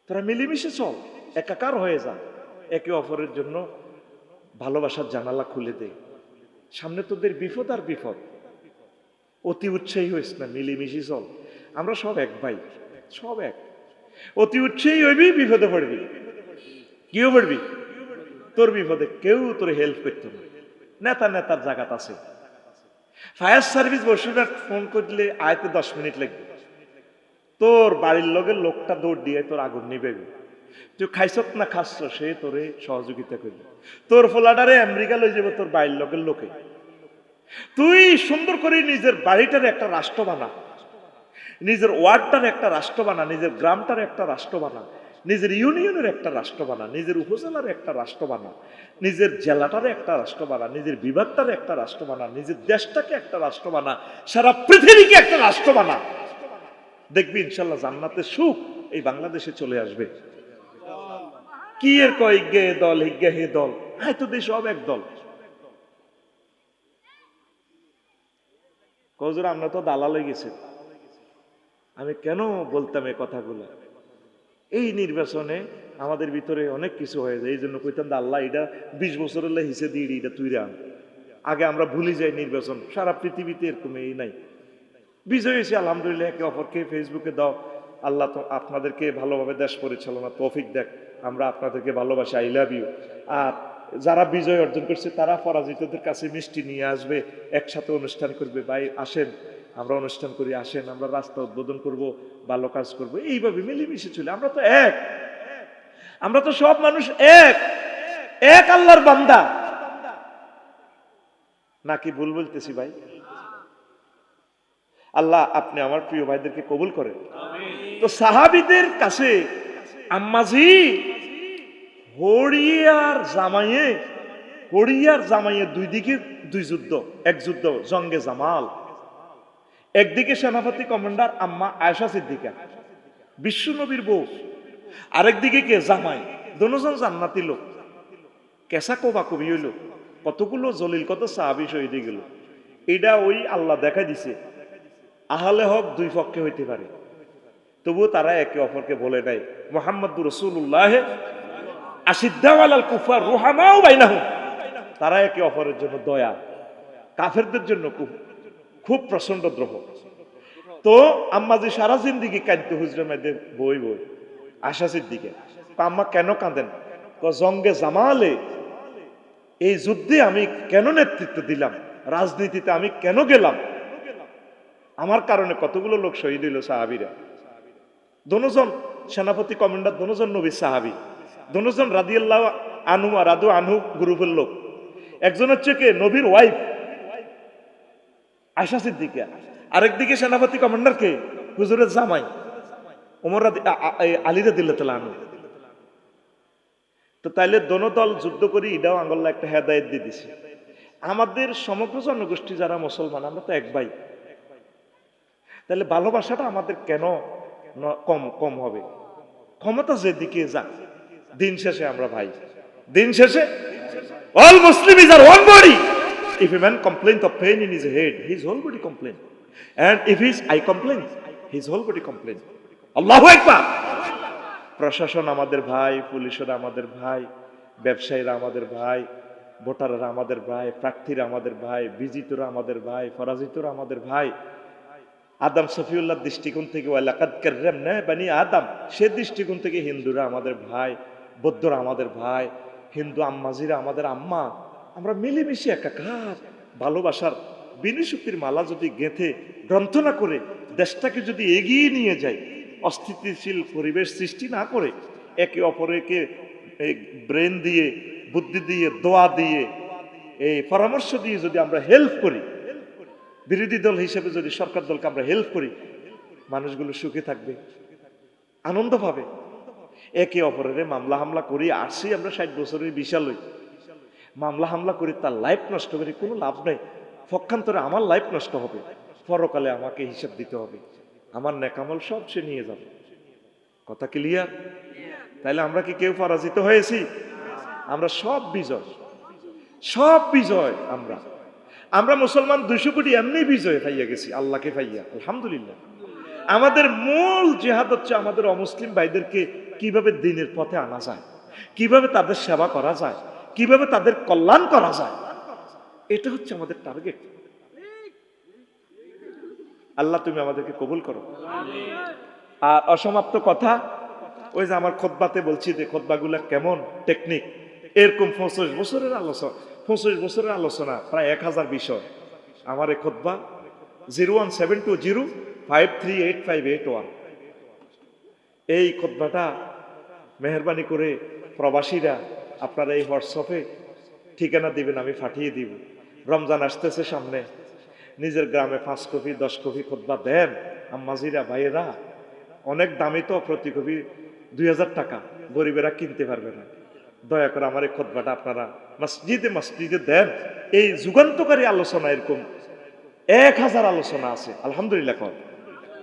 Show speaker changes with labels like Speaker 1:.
Speaker 1: তোরা মিলেমিশে চল, একাকার হয়ে যা, একে অপরের জন্য ভালোবাসার জানালা খুলে দে। সামনে তোদের বিপদ আর বিপদ, অতি উৎসাহী হইস না, মিলেমিশে চল। আমরা সব এক ভাই, সব এক। অতি উৎসাহী হইবি, বিপদে পড়বি। কেউ পড়বি তোর বিপদে, কেউ তোর হেল্প করতো না। নেতা নেতার জায়গাত আছে, ফায়ার সার্ভিস বসুটা ফোন করলে আয়তে 10 মিনিট লাগবে, তোর বাড়ির লগের লোকটা দৌড় দিয়ে তোর আগুন নিবে। তুই খাইছত না খাচ্ছ, সে তোরে সহযোগিতা করবে। তোর ফোলাডারে আমেরিকা লই যাবে তোর বাড়ির লগের লোকে। তুই সুন্দর করে নিজের বাড়িটারে একটা রাষ্ট্র বানা, নিজের ওয়ার্ডটার একটা রাষ্ট্র বানা, নিজের গ্রামটার একটা রাষ্ট্র বানা, নিজের ইউনিয়নের একটা রাষ্ট্র বানা, নিজের উপজেলার একটা রাষ্ট্র বানা, নিজের জেলাটারে একটা রাষ্ট্র বানা, নিজের বিভাগটারে একটা রাষ্ট্র বানা, নিজের দেশটাকে একটা রাষ্ট্র বানা, সারা পৃথিবীকে একটা রাষ্ট্র বানা। দেখবি ইনশাল্লাহ জান্নাতের সুখ এই বাংলাদেশে চলে আসবে। কি এর কয় হিগ্গে দল, হিগ্গে হে দল, হ্যাঁ তো দেশ সব এক দল। কজুর আমরা তো দালাল হয়ে গেছি। আমি কেন বলতাম এই কথাগুলো? এই নির্বাচনে আমাদের ভিতরে অনেক কিছু হয়ে যায়, এই জন্য কইতাম আল্লাহ এটা 20 বছরের হিসে দিয়ে এটা তুই রান। আগে আমরা ভুলে যাই নির্বাচন, সারা পৃথিবীতে এরকম এই নাই। বিজয় হয়েছে আলহামদুলিল্লাহ, একে অপরকে ফেসবুকে দাও। আল্লাহ তো আপনাদেরকে ভালোভাবে দেশ পরিচালনা তৌফিক দেখ, আমরা আপনাদেরকে ভালোবাসি, আই লাভ ইউ। আর যারা বিজয় অর্জন করছে তারা পরাজিতদের কাছে মিষ্টি নিয়ে আসবে, একসাথে অনুষ্ঠান করবে। ভাই আসেন, আমরা অনুষ্ঠান করি, আসেন, আমরা রাস্তা উদ্বোধন করব, ভালো কাজ করব, এইভাবে মিলেমিশে চলে। আমরা তো এক, আমরা তো সব মানুষ এক, এক আল্লাহর বান্দা। নাকি ভুল বলতেছি ভাই? আল্লাহ আপনি আমার প্রিয় ভাইদেরকে কবুল করেন। তো সাহাবীদের কাছে আম্মাজি হরিয়ার জামাইয়ে দুই দিকে দুই যুদ্ধ, এক যুদ্ধ জঙ্গে জামাল। একদিকে সেনাপতি কমান্ডার আম্মা আয়েশা সিদ্দিকা, বিশ্ব নবীর বউ, আরেকদিকে কে? জামাই। দুজন জান্নাতি লোক। কেসা কোবা কবি হইল, কতগুলো জলিল, কত সাহাবী শহীদ হয়ে গেল। এটা ওই আল্লাহ দেখা দিছে আহলে হক দুই পক্ষে হইতে পারে, তবুও তারা একে অপরকে বলে নাই মুহাম্মাদুর রাসূলুল্লাহ আশিদ্দাউ আলাল কুফার রুহামাউ বাইনাহুম। তারা একে অপরের জন্য দয়া, কাফেরদের জন্য খুব প্রচন্ড দ্রোহ। তো আম্মাজি সারা জিন্দিগি কাঁদতে হুজুরের মধ্যে বই বই আশা সিদ্দিকে। আম্মা কেন কাঁদেন? জঙ্গে জামালে এই যুদ্ধে আমি কেন নেতৃত্ব দিলাম, রাজনীতিতে আমি কেন গেলাম, আমার কারণে কতগুলো লোক শহীদ হইল সাহাবীরা। দুজন সেনাপতি কমান্ডার, দুজন নবী সাহাবী, দুজন রাদিয়াল্লাহু আনহু আর রাদু আনহু গ্রুপের লোক। একজন হচ্ছে কে? নবীর ওয়াইফ আয়েশা সিদ্দিকা। আরেকদিকে সেনাপতি কমান্ডার কে? হুজুরের জামাই ওমর আলী রাদিয়াল্লাহু তাআলা আনহু। তো তাইলে দোনো দল যুদ্ধ করি, এটাও আঙ্গল্লাহ একটা হেদায়েত দিয়ে দিছে। আমাদের সমগ্র জনগোষ্ঠী যারা মুসলমান, আমরা তো এক ভাই, তাহলে ভালোবাসাটা আমাদের কেন কম হবে? ক্ষমতা যেদিকে যাক, দিন শেষে আমরা ভাই। দিন শেষে all Muslim is our one body. If a man complains of pain in his head, his whole body complain. And if his eye complains, his whole body complain. Allahu Akbar. প্রশাসন আমাদের ভাই, পুলিশরা আমাদের ভাই, ব্যবসায়ীরা আমাদের ভাই, ভোটাররা আমাদের ভাই, প্রার্থীরা আমাদের ভাই, বিজিতরা আমাদের ভাই, পরাজিতরা আমাদের ভাই। আদম সফিউল্লাহর দৃষ্টিকোণ থেকে ওয়ালাকাদ কাররামনা বানি আদম, সে দৃষ্টিকোণ থেকে হিন্দুরা আমাদের ভাই, বৌদ্ধরা আমাদের ভাই, হিন্দু আম্মাজিরা আমাদের আম্মা। আমরা মিলেমিশে একাকার ভালোবাসার বিনিশক্তির মালা যদি গেঁথে গ্রন্থনা করে দেশটাকে যদি এগিয়ে নিয়ে যায়, অস্থিতিশীল পরিবেশ সৃষ্টি না করে, একে অপরকে ব্রেন দিয়ে, বুদ্ধি দিয়ে, দোয়া দিয়ে, এই পরামর্শ দিয়ে যদি আমরা হেল্প করি, বিরোধী দল হিসেবে যদি সরকার দলকে আমরা হেল্প করি, মানুষগুলো সুখে থাকবে, আনন্দ পাবে। একে অপরের মামলা হামলা করি আসছি আমরা 60 বছরের বিশাল হই, মামলা হামলা করি তার লাইফ নষ্ট করি, কোনো লাভ নেই। পক্ষান্তরে আমার লাইফ নষ্ট হবে, পরকালে আমাকে হিসাব দিতে হবে, আমার নেকামল সব সে নিয়ে যাবে। কথা ক্লিয়ার? তাইলে আমরা কি কেউ পরাজিত হয়েছি? আমরা সব বিজয়, সব বিজয়। আমরা মুসলমান 200 কোটি এমনি বিজয় পাইয়া গেছি, আল্লাহকে পাইয়া, আলহামদুলিল্লাহ। আমাদের মূল জিহাদ হচ্ছে আমাদের অমুসলিম ভাইদেরকে কিভাবে দ্বীনের পথে আনা যায়, কিভাবে তাদের সেবা করা যায়, কিভাবে তাদের কল্যাণ করা যায়, এটা হচ্ছে আমাদের টার্গেট। আল্লাহ তুমি আমাদেরকে কবুল করো। আর অসমাপ্ত কথা, ওই যে আমার খুতবাতে বলছি যে খুতবাগুলা কেমন টেকনিক, এরকম 25 বছরের আলোচনা প্রায় 1000 বিষয়। আমার এই খুতবা 01720538581। এই খুতবাটা মেহরবানি করে প্রবাসীরা আপনারা এই হোয়াটসঅ্যাপে ঠিকানা দিবেন, আমি পাঠিয়ে দিব। রমজান আসতেছে সামনে, নিজের গ্রামে 5 কপি 10 কপি খুতবা দেন আম্মাজিরা ভাইয়েরা। অনেক দামি তো, প্রতি কপি 2000 টাকা, গরিবেরা কিনতে পারবে না। দয়া করে আমার এই খুতবাটা আপনারা মসজিদে মসজিদে দেন। এই যুগান্তকারী আলোচনা এরকম 1000 আলোচনা আছে, আলহামদুলিল্লাহ।